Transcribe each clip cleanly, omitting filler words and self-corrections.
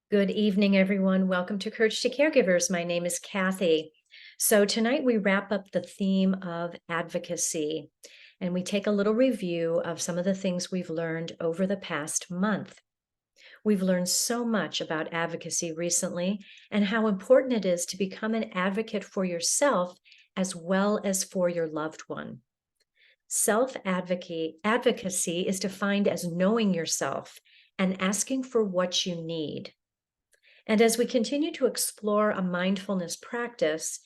Good evening, everyone. Welcome to Courage to Caregivers. My name is Cathy. So tonight we wrap up the theme of advocacy, and we take a little review of some of the things we've learned over the past month. We've learned so much about advocacy recently and how important it is to become an advocate for yourself as well as for your loved one. Advocacy is defined as knowing yourself and asking for what you need. And as we continue to explore a mindfulness practice,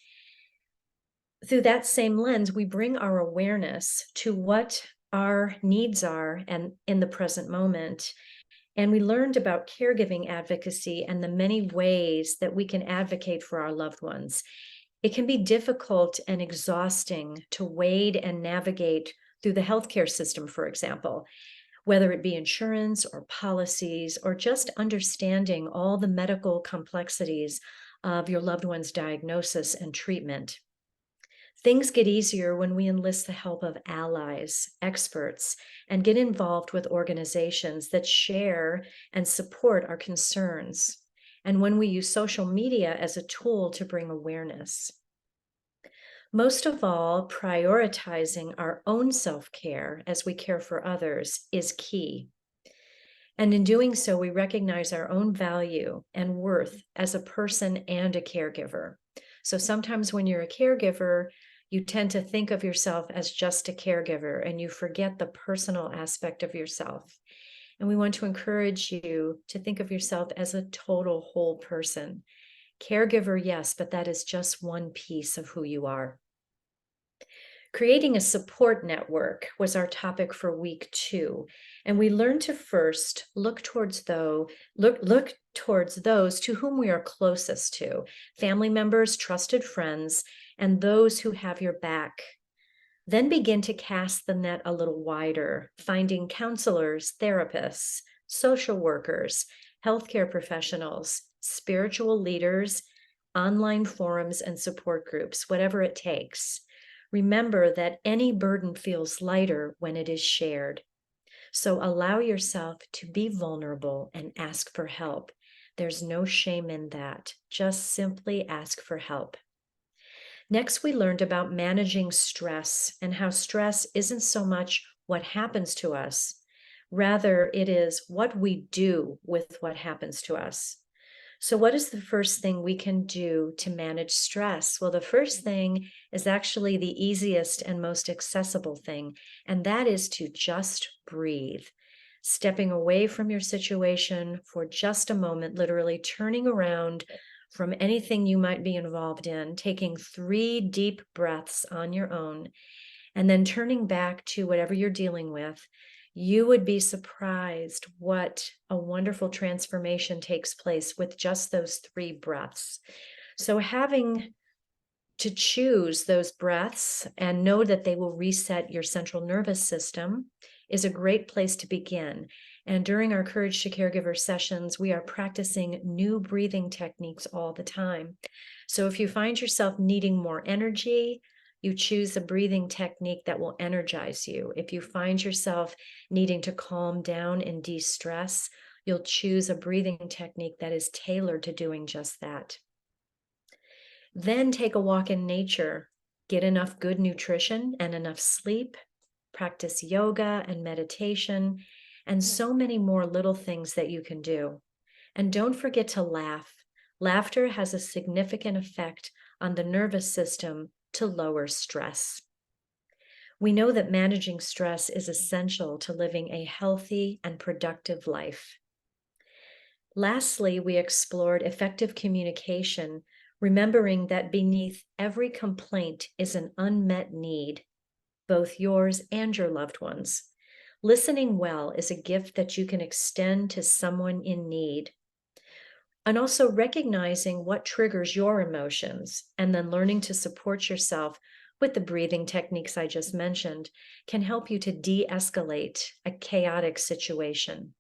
through that same lens, we bring our awareness to what our needs are and in the present moment. And we learned about caregiving advocacy and the many ways that we can advocate for our loved ones. It can be difficult and exhausting to wade and navigate through the healthcare system, for example, whether it be insurance or policies or just understanding all the medical complexities of your loved one's diagnosis and treatment. Things get easier when we enlist the help of allies, experts, and get involved with organizations that share and support our concerns, and when we use social media as a tool to bring awareness. Most of all, prioritizing our own self-care as we care for others is key. And in doing so, we recognize our own value and worth as a person and a caregiver. So sometimes when you're a caregiver, you tend to think of yourself as just a caregiver and you forget the personal aspect of yourself. And we want to encourage you to think of yourself as a total whole person. Caregiver, yes, but that is just one piece of who you are. Creating a support network was our topic for week 2, and we learned to first look towards those to whom we are closest to, family members, trusted friends, and those who have your back. Then begin to cast the net a little wider, finding counselors, therapists, social workers, healthcare professionals, spiritual leaders, online forums, and support groups, whatever it takes. Remember that any burden feels lighter when it is shared. So allow yourself to be vulnerable and ask for help. There's no shame in that. Just simply ask for help. Next, we learned about managing stress and how stress isn't so much what happens to us. Rather, it is what we do with what happens to us. So what is the first thing we can do to manage stress? Well, the first thing is actually the easiest and most accessible thing, and that is to just breathe. Stepping away from your situation for just a moment, literally turning around from anything you might be involved in, taking 3 deep breaths on your own, and then turning back to whatever you're dealing with. You would be surprised what a wonderful transformation takes place with just those 3 breaths. So having to choose those breaths and know that they will reset your central nervous system is a great place to begin. And during our Courage to Caregiver sessions, we are practicing new breathing techniques all the time. So if you find yourself needing more energy, you choose a breathing technique that will energize you. If you find yourself needing to calm down and de-stress, you'll choose a breathing technique that is tailored to doing just that. Then take a walk in nature, get enough good nutrition and enough sleep, practice yoga and meditation, and so many more little things that you can do. And don't forget to laugh. Laughter has a significant effect on the nervous system to lower stress. We know that managing stress is essential to living a healthy and productive life. Lastly, we explored effective communication, remembering that beneath every complaint is an unmet need, both yours and your loved ones. Listening well is a gift that you can extend to someone in need. And also recognizing what triggers your emotions and then learning to support yourself with the breathing techniques I just mentioned can help you to de-escalate a chaotic situation.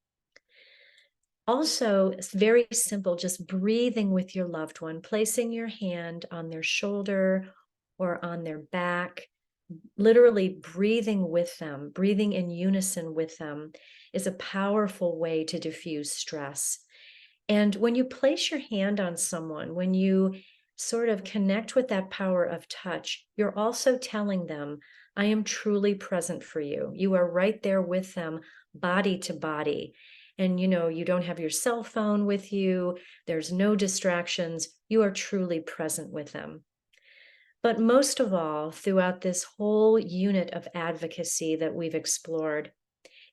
Also, it's very simple, just breathing with your loved one, placing your hand on their shoulder or on their back, literally breathing with them, breathing in unison with them is a powerful way to diffuse stress. And when you place your hand on someone, when you sort of connect with that power of touch, you're also telling them, I am truly present for you. You are right there with them, body to body. And you don't have your cell phone with you, there's no distractions. You are truly present with them. But most of all, throughout this whole unit of advocacy that we've explored,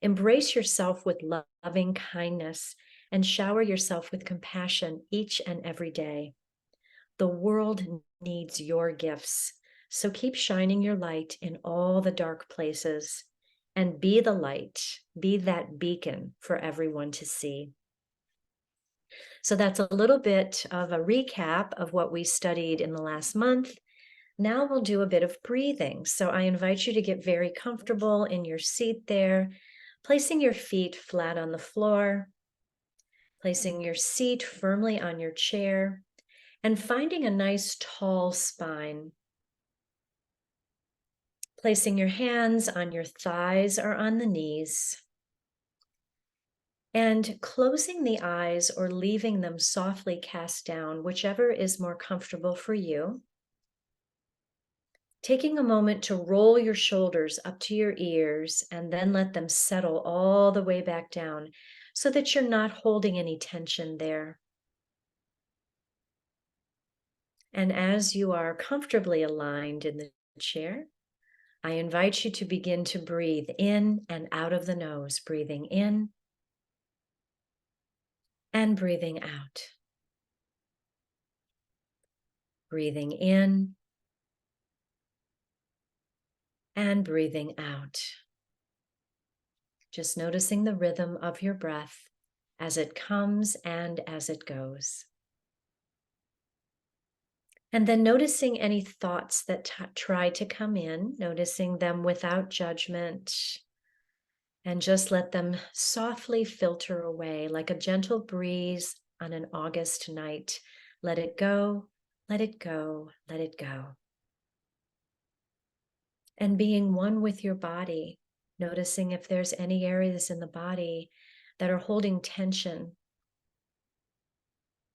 embrace yourself with loving kindness and shower yourself with compassion each and every day. The world needs your gifts, so keep shining your light in all the dark places and be the light, be that beacon for everyone to see. So that's a little bit of a recap of what we studied in the last month. Now we'll do a bit of breathing. So I invite you to get very comfortable in your seat there, placing your feet flat on the floor, placing your seat firmly on your chair, and finding a nice tall spine. Placing your hands on your thighs or on the knees, and closing the eyes or leaving them softly cast down, whichever is more comfortable for you. Taking a moment to roll your shoulders up to your ears and then let them settle all the way back down so that you're not holding any tension there. And as you are comfortably aligned in the chair, I invite you to begin to breathe in and out of the nose, breathing in and breathing out. Breathing in and breathing out. Just noticing the rhythm of your breath as it comes and as it goes. And then noticing any thoughts that try to come in, noticing them without judgment, and just let them softly filter away like a gentle breeze on an August night. Let it go, let it go, let it go. And being one with your body, noticing if there's any areas in the body that are holding tension.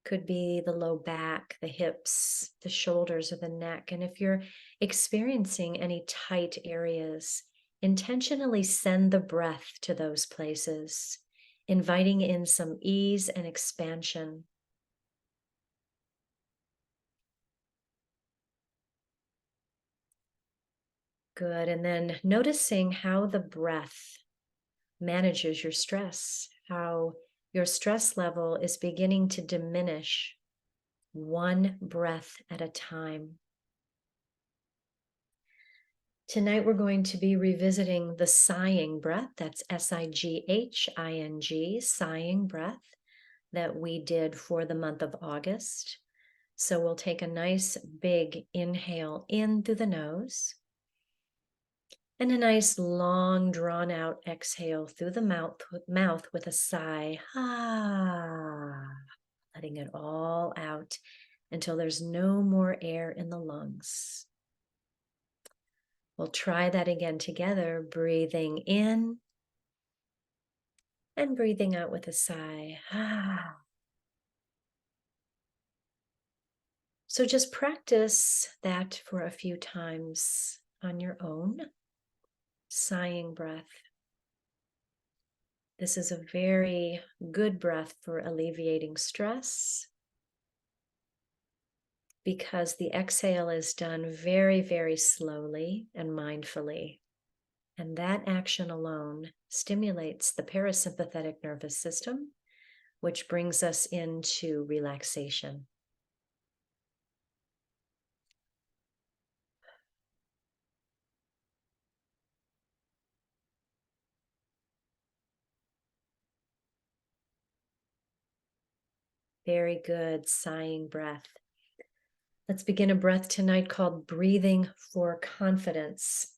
Could be the low back, the hips, the shoulders, or the neck. And if you're experiencing any tight areas, intentionally send the breath to those places, inviting in some ease and expansion. Good. And then noticing how the breath manages your stress, how your stress level is beginning to diminish one breath at a time. Tonight, we're going to be revisiting the sighing breath. That's S-I-G-H-I-N-G, sighing breath that we did for the month of August. So we'll take a nice big inhale in through the nose and a nice long drawn out exhale through the mouth with a sigh. Ah, letting it all out until there's no more air in the lungs. We'll try that again together, breathing in and breathing out with a sigh. Ah. So just practice that for a few times on your own. Sighing breath. This is a very good breath for alleviating stress because the exhale is done very, very slowly and mindfully. And that action alone stimulates the parasympathetic nervous system, which brings us into relaxation. Very good, sighing breath. Let's begin a breath tonight called breathing for confidence.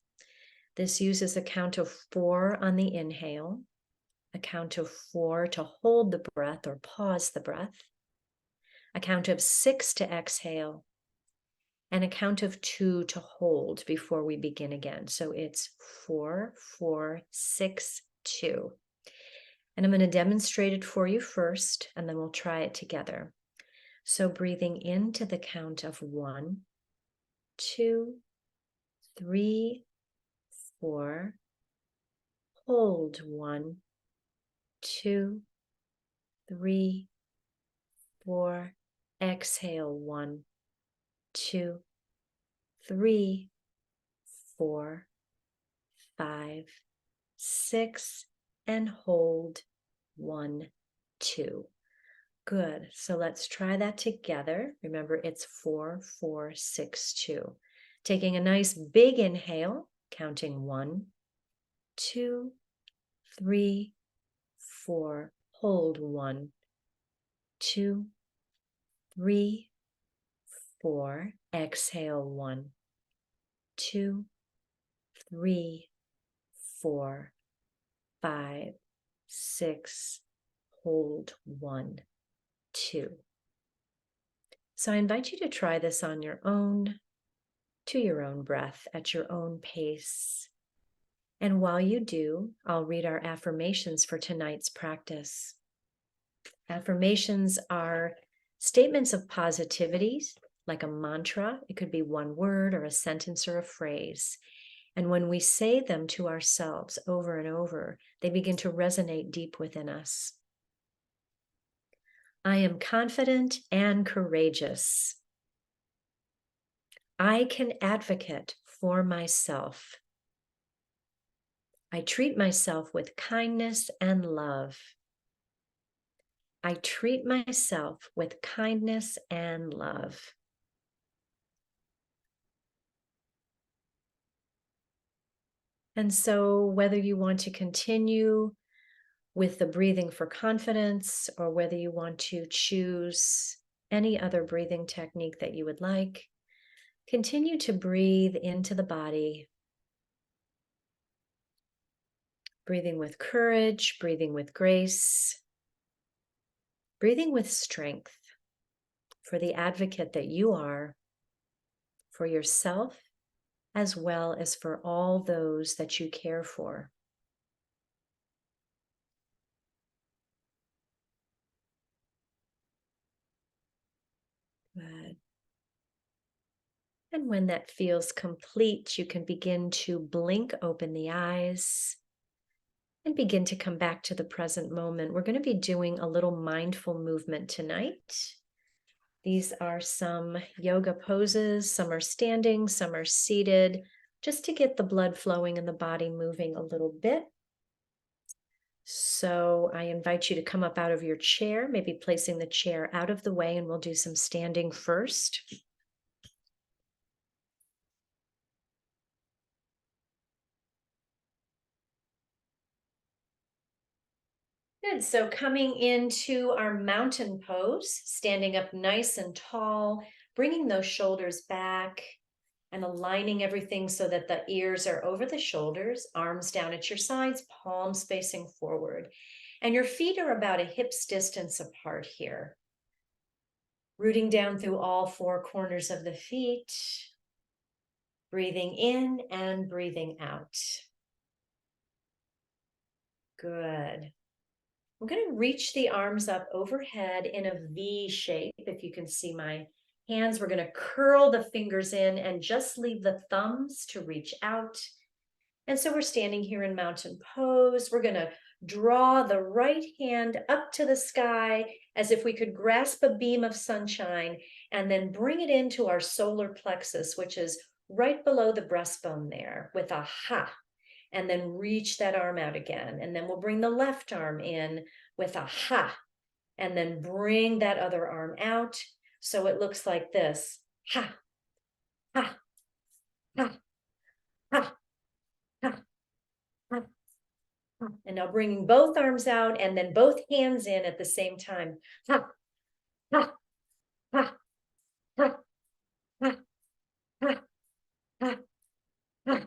This uses a count of 4 on the inhale, a count of 4 to hold the breath or pause the breath, a count of 6 to exhale, and a count of 2 to hold before we begin again. So it's 4, 4, 6, 2. And I'm going to demonstrate it for you first, and then we'll try it together. So breathing into the count of 1, 2, 3, 4. Hold 1, 2, 3, 4. Exhale 1, 2, 3, 4, 5, 6, and hold 1, 2. Good. So let's try that together. Remember, it's 4, 4, 6, 2. Taking a nice big inhale, counting 1, 2, 3, 4. Hold 1, 2, 3, 4. Exhale 1, 2, 3, 4, 5, 6. Hold 1, 2. So I invite you to try this on your own, to your own breath, at your own pace. And while you do, I'll read our affirmations for tonight's practice. Affirmations are statements of positivity, like a mantra. It could be one word or a sentence or a phrase. And when we say them to ourselves over and over, they begin to resonate deep within us. I am confident and courageous. I can advocate for myself. I treat myself with kindness and love. I treat myself with kindness and love. And so whether you want to continue with the breathing for confidence, or whether you want to choose any other breathing technique that you would like, continue to breathe into the body, breathing with courage, breathing with grace, breathing with strength for the advocate that you are, for yourself, as well as for all those that you care for. Good. And when that feels complete, you can begin to blink open the eyes and begin to come back to the present moment. We're going to be doing a little mindful movement tonight. These are some yoga poses. Some are standing, some are seated, just to get the blood flowing and the body moving a little bit. So I invite you to come up out of your chair, maybe placing the chair out of the way, and we'll do some standing first. Good. So coming into our mountain pose, standing up nice and tall, bringing those shoulders back and aligning everything so that the ears are over the shoulders, arms down at your sides, palms facing forward. And your feet are about a hip's distance apart here. Rooting down through all 4 corners of the feet, breathing in and breathing out. Good. I'm going to reach the arms up overhead in a V shape. If you can see my hands, we're going to curl the fingers in and just leave the thumbs to reach out. And so we're standing here in mountain pose. We're going to draw the right hand up to the sky as if we could grasp a beam of sunshine, and then bring it into our solar plexus, which is right below the breastbone there, with a ha. And then reach that arm out again. And then we'll bring the left arm in with a ha, and then bring that other arm out. So it looks like this: ha, ha, ha, ha, ha, ha. And now bringing both arms out and then both hands in at the same time. Ha, ha, ha, ha, ha, ha, ha, ha.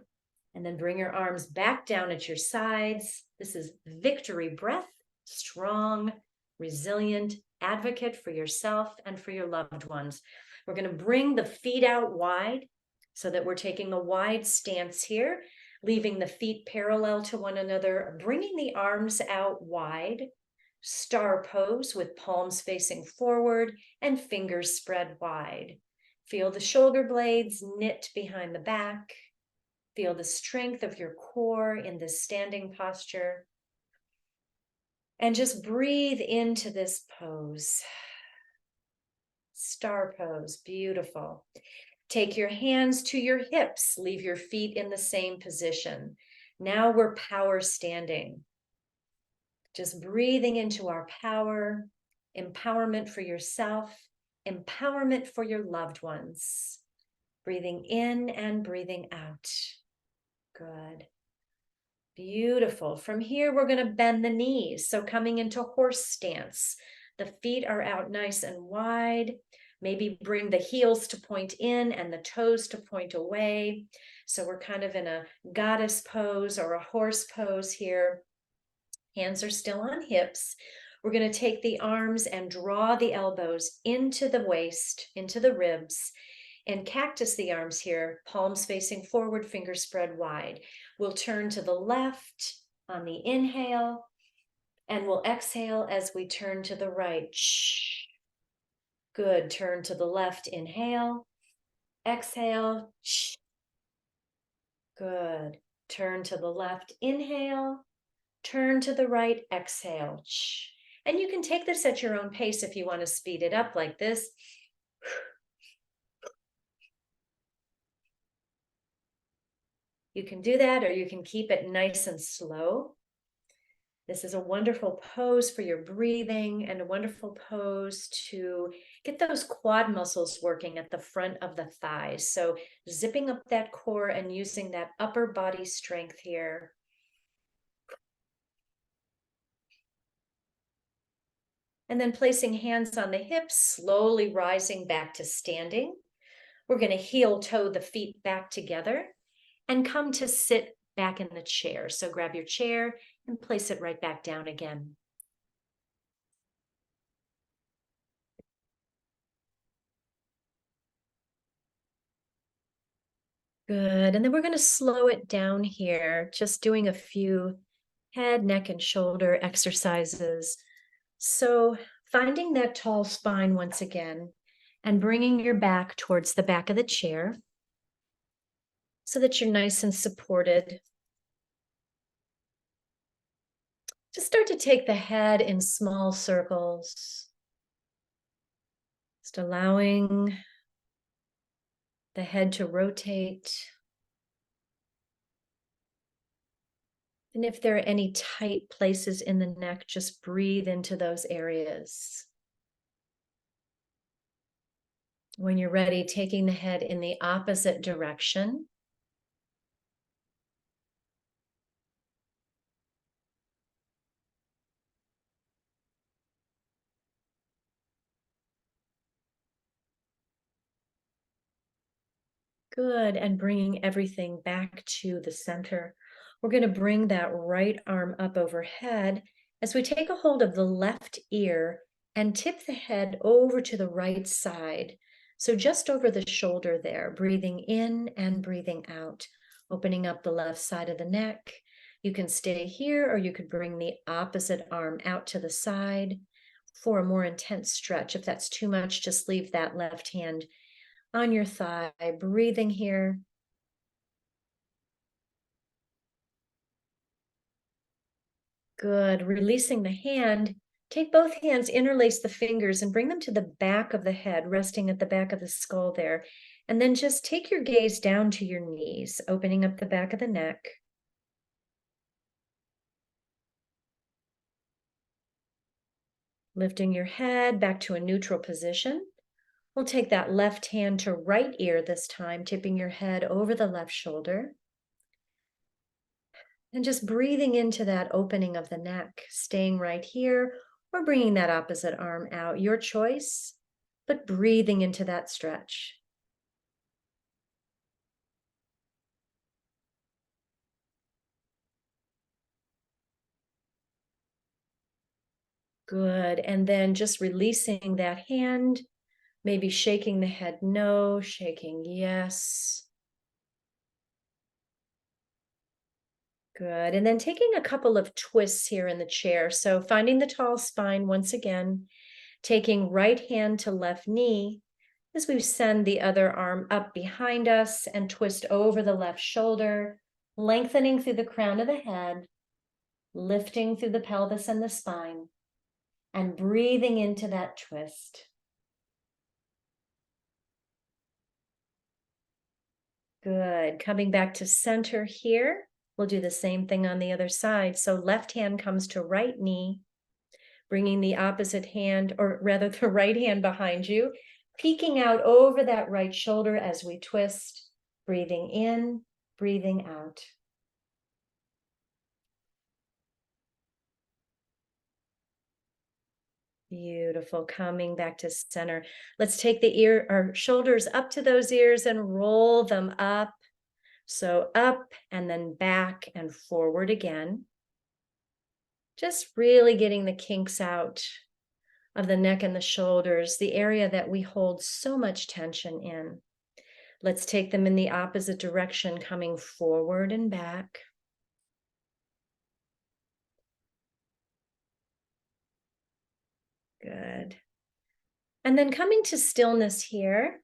And then bring your arms back down at your sides. This is victory breath, strong, resilient advocate for yourself and for your loved ones. We're going to bring the feet out wide so that we're taking a wide stance here. leaving the feet parallel to one another, bringing the arms out wide. Star pose with palms facing forward and fingers spread wide. Feel the shoulder blades knit behind the back. Feel the strength of your core in this standing posture. And just breathe into this pose. Star pose, beautiful. Take your hands to your hips. Leave your feet in the same position. Now we're power standing. Just breathing into our power, empowerment for yourself, empowerment for your loved ones. Breathing in and breathing out. Good. Beautiful. From here, we're going to bend the knees. So coming into horse stance. The feet are out nice and wide. Maybe bring the heels to point in and the toes to point away. So we're kind of in a goddess pose or a horse pose here. Hands are still on hips. We're going to take the arms and draw the elbows into the waist, into the ribs, and cactus the arms here, palms facing forward, fingers spread wide. We'll turn to the left on the inhale, and we'll exhale as we turn to the right. Good. Turn to the left, inhale, exhale. Good. Turn to the left, inhale, turn to the right, exhale. And you can take this at your own pace if you want to speed it up like this. You can do that, or you can keep it nice and slow. This is a wonderful pose for your breathing and a wonderful pose to get those quad muscles working at the front of the thighs. So zipping up that core and using that upper body strength here. And then placing hands on the hips, slowly rising back to standing. We're going to heel toe the feet back together and come to sit back in the chair. So grab your chair and place it right back down again. Good. And then we're going to slow it down here, just doing a few head, neck, and shoulder exercises. So finding that tall spine once again and bringing your back towards the back of the chair so that you're nice and supported. Just start to take the head in small circles. Just allowing the head to rotate. And if there are any tight places in the neck, just breathe into those areas. When you're ready, taking the head in the opposite direction. Good. And bringing everything back to the center. We're going to bring that right arm up overhead as we take a hold of the left ear and tip the head over to the right side. So just over the shoulder there, breathing in and breathing out, opening up the left side of the neck. You can stay here, or you could bring the opposite arm out to the side for a more intense stretch. If that's too much, just leave that left hand on your thigh, breathing here. Good. Releasing the hand. Take both hands, interlace the fingers, and bring them to the back of the head, resting at the back of the skull there. And then just take your gaze down to your knees, opening up the back of the neck. Lifting your head back to a neutral position. We'll take that left hand to right ear this time, tipping your head over the left shoulder. And just breathing into that opening of the neck, staying right here, or bringing that opposite arm out, your choice, but breathing into that stretch. Good. And then just releasing that hand, maybe shaking the head no, shaking yes. Good. And then taking a couple of twists here in the chair. So finding the tall spine once again, taking right hand to left knee as we send the other arm up behind us and twist over the left shoulder, lengthening through the crown of the head, lifting through the pelvis and the spine, and breathing into that twist. Good. Coming back to center here. We'll do the same thing on the other side. So left hand comes to right knee, bringing the opposite hand, or rather the right hand behind you, peeking out over that right shoulder as we twist, breathing in, breathing out. Beautiful. Coming back to center. Let's take our shoulders up to those ears and roll them up. So up and then back and forward again. Just really getting the kinks out of the neck and the shoulders, the area that we hold so much tension in. Let's take them in the opposite direction, coming forward and back. Good. And then coming to stillness here,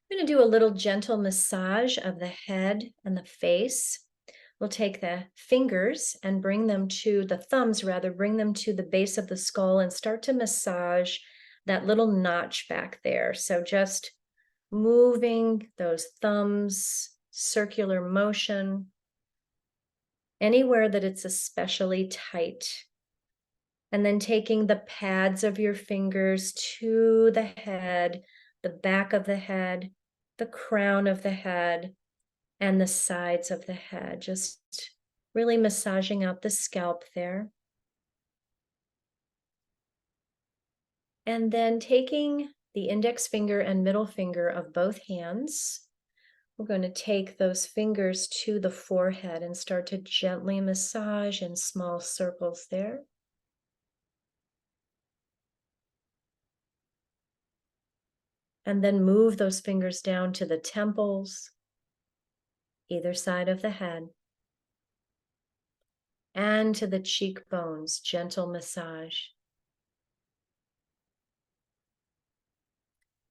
I'm going to do a little gentle massage of the head and the face. We'll take the fingers and bring them to the thumbs, rather, bring them to the base of the skull and start to massage that little notch back there. So just moving those thumbs, circular motion, anywhere that it's especially tight. And then taking the pads of your fingers to the head, the back of the head, the crown of the head, and the sides of the head, just really massaging out the scalp there. And then taking the index finger and middle finger of both hands, we're going to take those fingers to the forehead and start to gently massage in small circles there. And then move those fingers down to the temples, either side of the head, and to the cheekbones, gentle massage.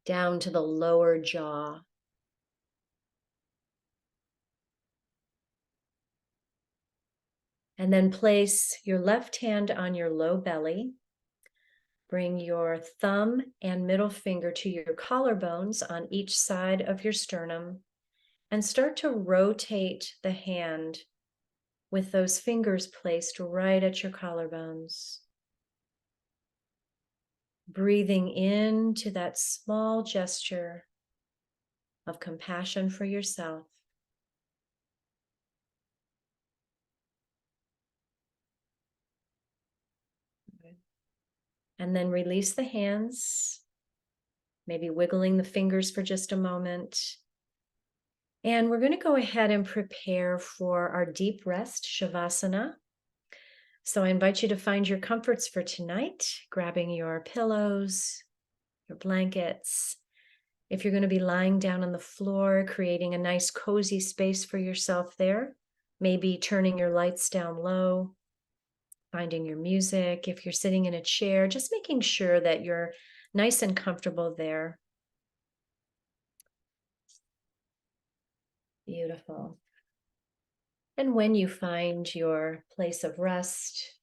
Down to the lower jaw. And then place your left hand on your low belly. Bring your thumb and middle finger to your collarbones on each side of your sternum and start to rotate the hand with those fingers placed right at your collarbones. Breathing into that small gesture of compassion for yourself. And then release the hands, maybe wiggling the fingers for just a moment. And we're going to go ahead and prepare for our deep rest, Shavasana. So I invite you to find your comforts for tonight, grabbing your pillows, your blankets. If you're going to be lying down on the floor, creating a nice cozy space for yourself there, maybe turning your lights down low, finding your music. If you're sitting in a chair, just making sure that you're nice and comfortable there. Beautiful. And when you find your place of rest,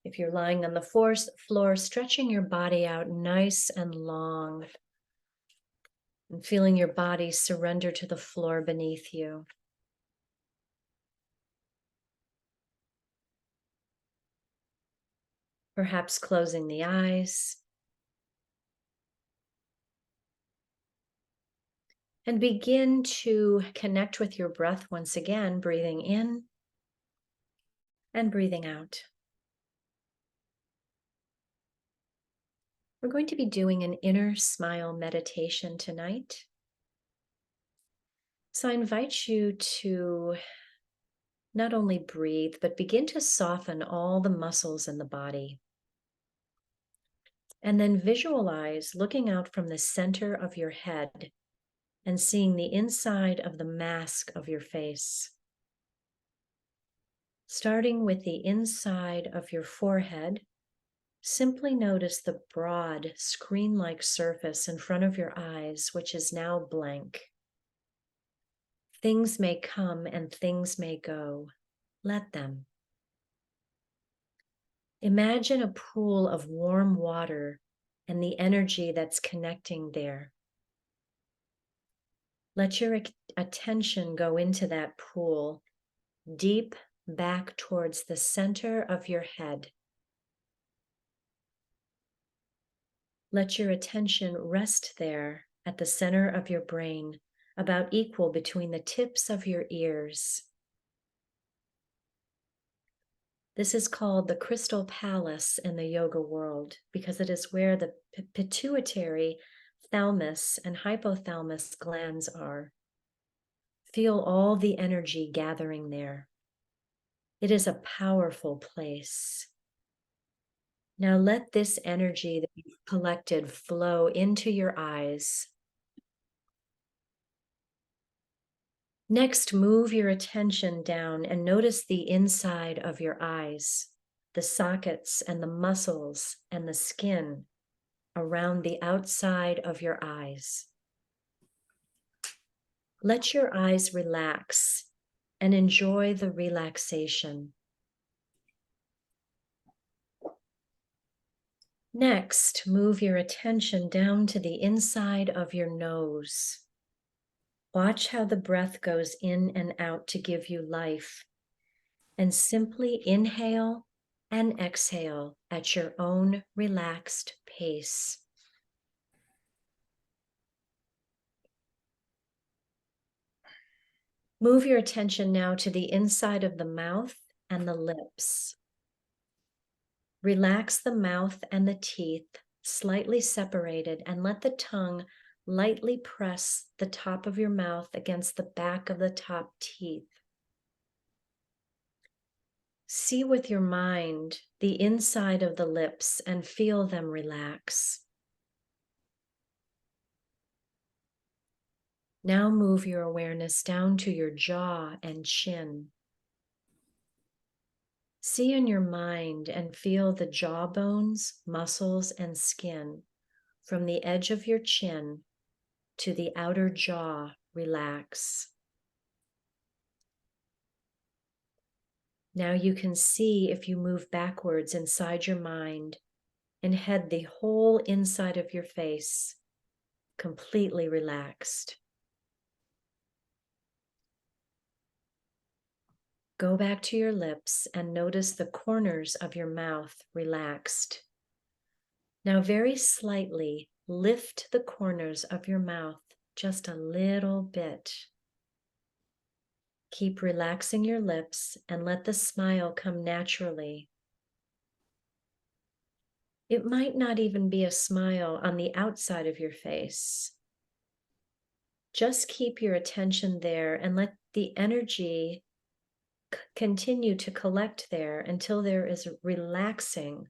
if you're lying on the floor, stretching your body out nice and long and feeling your body surrender to the floor beneath you. Perhaps closing the eyes. And begin to connect with your breath once again, breathing in and breathing out. We're going to be doing an inner smile meditation tonight. So I invite you to not only breathe, but begin to soften all the muscles in the body. And then visualize looking out from the center of your head and seeing the inside of the mask of your face. Starting with the inside of your forehead, simply notice the broad, screen-like surface in front of your eyes, which is now blank. Things may come and things may go. Let them. Imagine a pool of warm water and the energy that's connecting there. Let your attention go into that pool, deep back towards the center of your head. Let your attention rest there at the center of your brain, about equal between the tips of your ears. This is called the crystal palace in the yoga world because it is where the pituitary, thalamus, and hypothalamus glands are. Feel all the energy gathering there. It is a powerful place. Now let this energy that you've collected flow into your eyes. Next, move your attention down and notice the inside of your eyes, the sockets and the muscles and the skin around the outside of your eyes. Let your eyes relax and enjoy the relaxation. Next, move your attention down to the inside of your nose. Watch how the breath goes in and out to give you life, and simply inhale and exhale at your own relaxed pace. Move your attention now to the inside of the mouth and the lips. Relax the mouth and the teeth, slightly separated, and let the tongue lightly press the top of your mouth against the back of the top teeth. See with your mind the inside of the lips and feel them relax. Now move your awareness down to your jaw and chin. See in your mind and feel the jaw bones, muscles, and skin from the edge of your chin to the outer jaw relax. Now you can see if you move backwards inside your mind and head the whole inside of your face completely relaxed. Go back to your lips and notice the corners of your mouth relaxed. Now very slightly lift the corners of your mouth just a little bit. Keep relaxing your lips and let the smile come naturally. It might not even be a smile on the outside of your face. Just keep your attention there and let the energy continue to collect there until there is relaxing,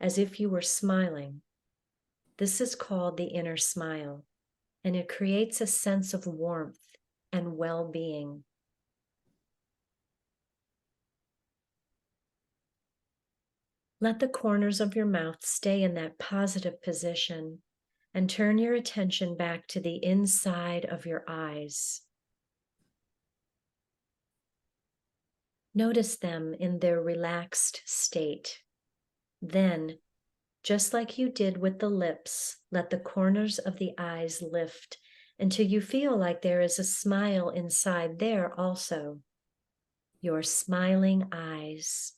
as if you were smiling. This is called the inner smile, and it creates a sense of warmth and well-being. Let the corners of your mouth stay in that positive position and turn your attention back to the inside of your eyes. Notice them in their relaxed state. Then, just like you did with the lips, let the corners of the eyes lift until you feel like there is a smile inside there also. Your smiling eyes.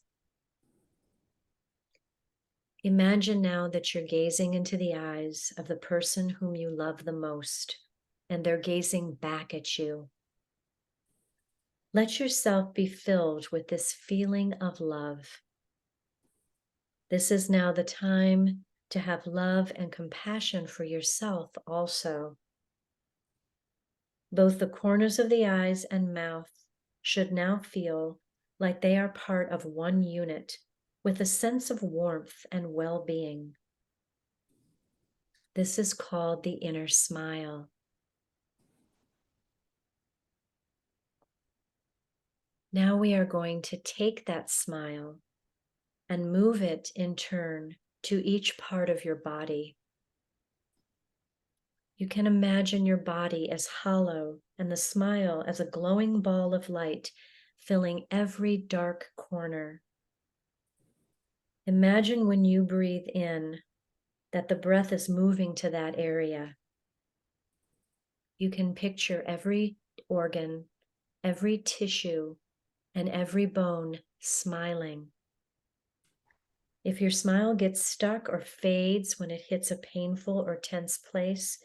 Imagine now that you're gazing into the eyes of the person whom you love the most, and they're gazing back at you. Let yourself be filled with this feeling of love. This is now the time to have love and compassion for yourself also. Both the corners of the eyes and mouth should now feel like they are part of one unit with a sense of warmth and well-being. This is called the inner smile. Now we are going to take that smile and move it in turn to each part of your body. You can imagine your body as hollow and the smile as a glowing ball of light filling every dark corner. Imagine when you breathe in that the breath is moving to that area. You can picture every organ, every tissue, and every bone smiling. If your smile gets stuck or fades when it hits a painful or tense place,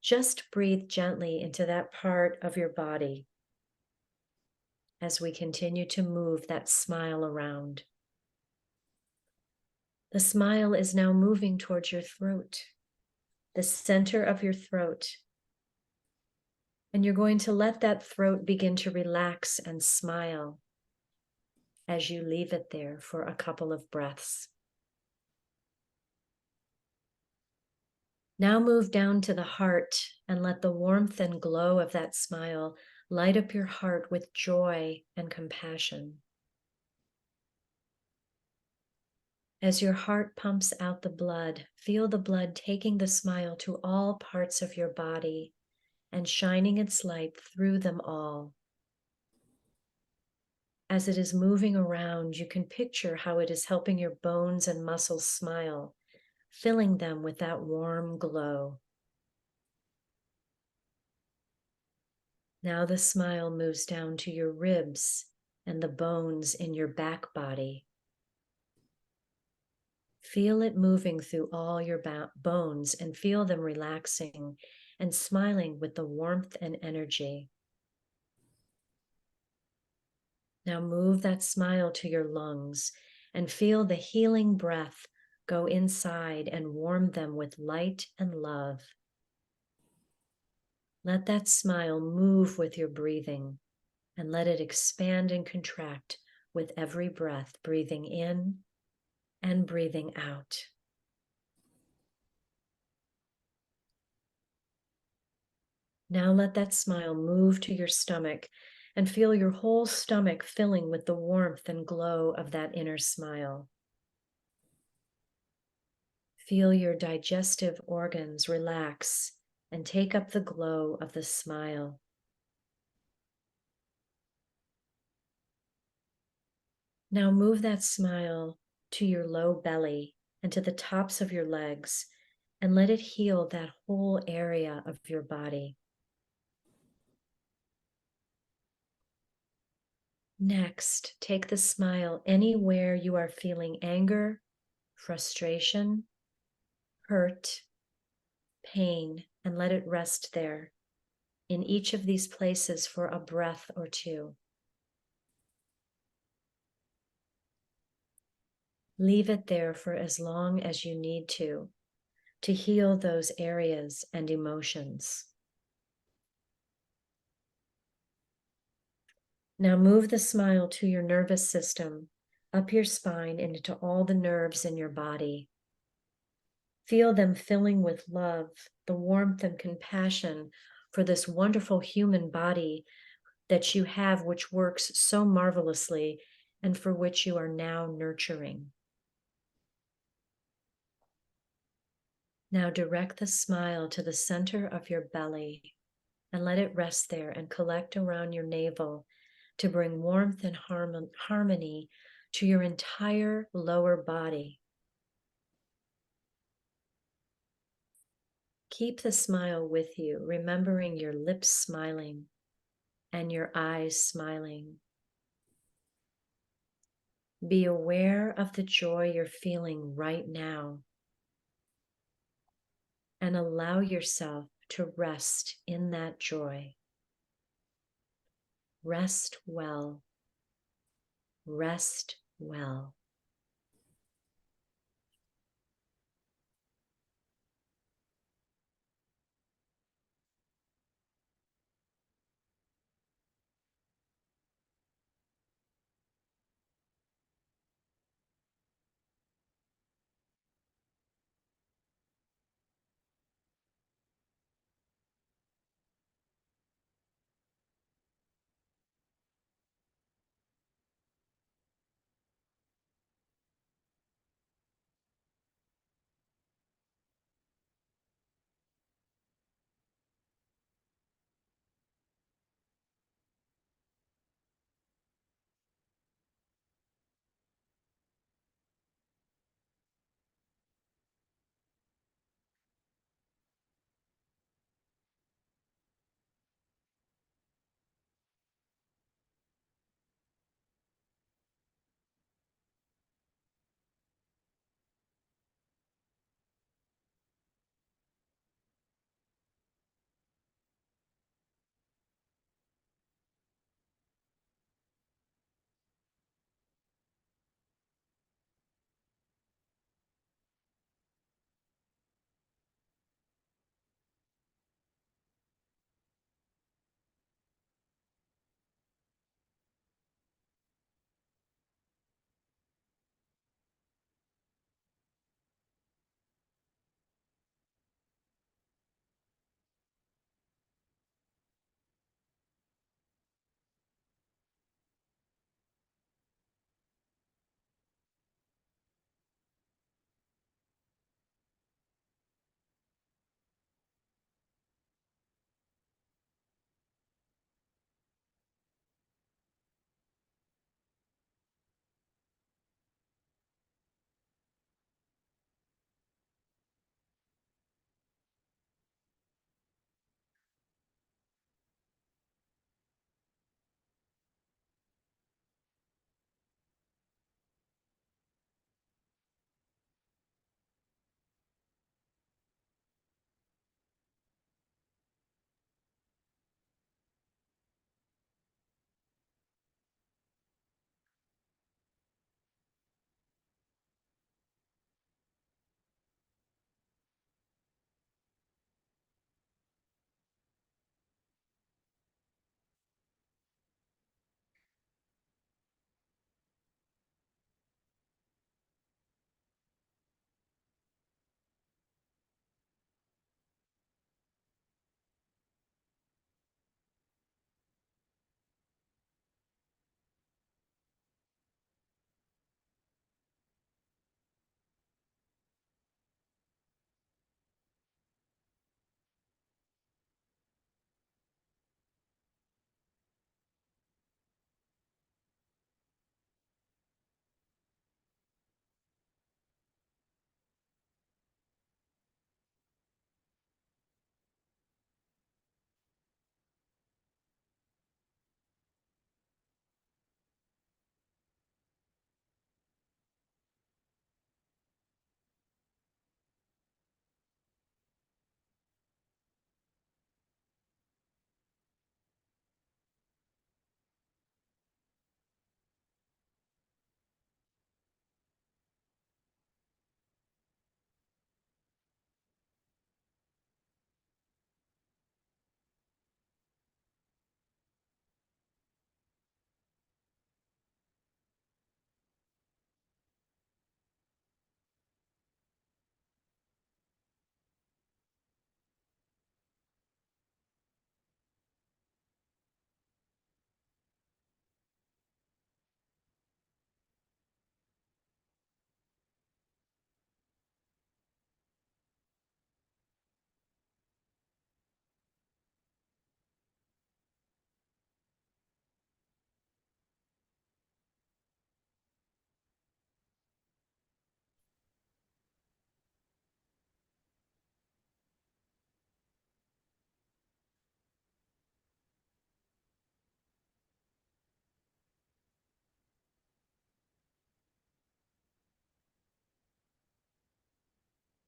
just breathe gently into that part of your body as we continue to move that smile around. The smile is now moving towards your throat, the center of your throat. And you're going to let that throat begin to relax and smile as you leave it there for a couple of breaths. Now move down to the heart and let the warmth and glow of that smile light up your heart with joy and compassion. As your heart pumps out the blood, feel the blood taking the smile to all parts of your body and shining its light through them all. As it is moving around, you can picture how it is helping your bones and muscles smile, filling them with that warm glow. Now the smile moves down to your ribs and the bones in your back body. Feel it moving through all your bones and feel them relaxing and smiling with the warmth and energy. Now move that smile to your lungs and feel the healing breath go inside and warm them with light and love. Let that smile move with your breathing and let it expand and contract with every breath, breathing in and breathing out. Now let that smile move to your stomach and feel your whole stomach filling with the warmth and glow of that inner smile. Feel your digestive organs relax and take up the glow of the smile. Now move that smile to your low belly and to the tops of your legs and let it heal that whole area of your body. Next, take the smile anywhere you are feeling anger, frustration, hurt, pain, and let it rest there in each of these places for a breath or two. Leave it there for as long as you need to heal those areas and emotions. Now move the smile to your nervous system, up your spine and into all the nerves in your body. Feel them filling with love, the warmth and compassion for this wonderful human body that you have, which works so marvelously and for which you are now nurturing. Now direct the smile to the center of your belly and let it rest there and collect around your navel to bring warmth and harmony to your entire lower body. Keep the smile with you, remembering your lips smiling and your eyes smiling. Be aware of the joy you're feeling right now and allow yourself to rest in that joy. Rest well. Rest well.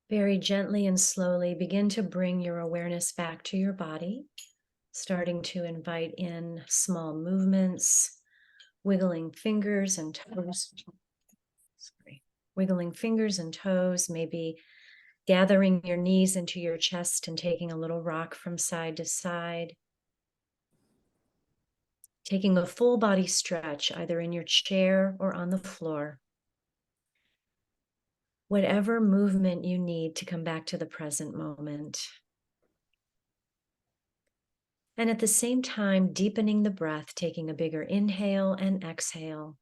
Very gently and slowly begin to bring your awareness back to your body, starting to invite in small movements, wiggling fingers and toes. Sorry. Wiggling fingers and toes, maybe gathering your knees into your chest and taking a little rock from side to side. Taking a full body stretch, either in your chair or on the floor. Whatever movement you need to come back to the present moment. And at the same time, deepening the breath, taking a bigger inhale and exhale.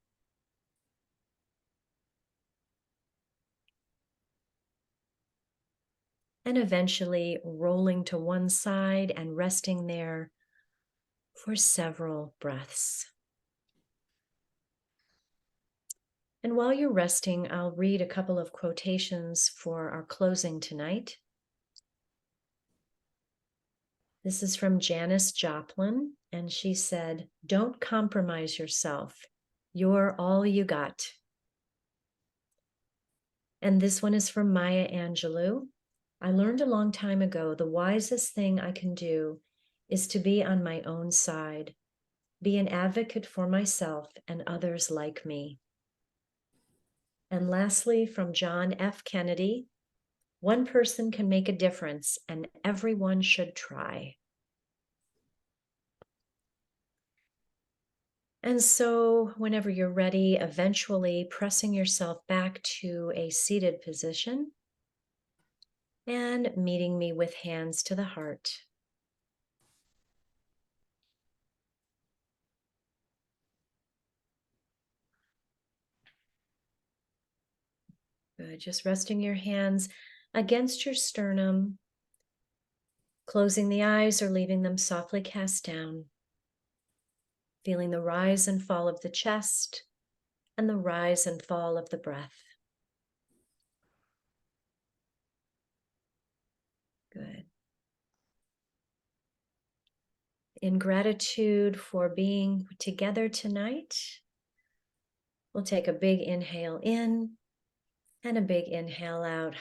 And eventually rolling to one side and resting there for several breaths. And while you're resting, I'll read a couple of quotations for our closing tonight. This is from Janis Joplin, and she said, "Don't compromise yourself. You're all you got." And this one is from Maya Angelou. "I learned a long time ago the wisest thing I can do is to be on my own side, be an advocate for myself and others like me." And lastly, from John F. Kennedy, "One person can make a difference and everyone should try." And so whenever you're ready, eventually pressing yourself back to a seated position and meeting me with hands to the heart. Good. Just resting your hands against your sternum, closing the eyes or leaving them softly cast down. Feeling the rise and fall of the chest and the rise and fall of the breath. Good. In gratitude for being together tonight, we'll take a big inhale in and a big inhale out.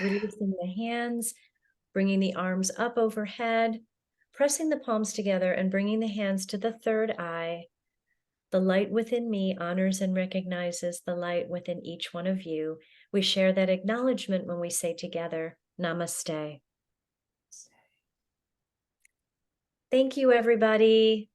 Releasing the hands, bringing the arms up overhead, pressing the palms together and bringing the hands to the third eye. The light within me honors and recognizes the light within each one of you. We share that acknowledgement when we say together, Namaste. Thank you, everybody.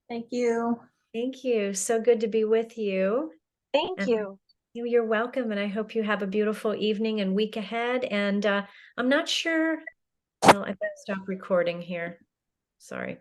Thank you. Thank you. So good to be with you. Thank you. You're welcome. And I hope you have a beautiful evening and week ahead. And I'm not sure, well, I better stop recording here. Sorry.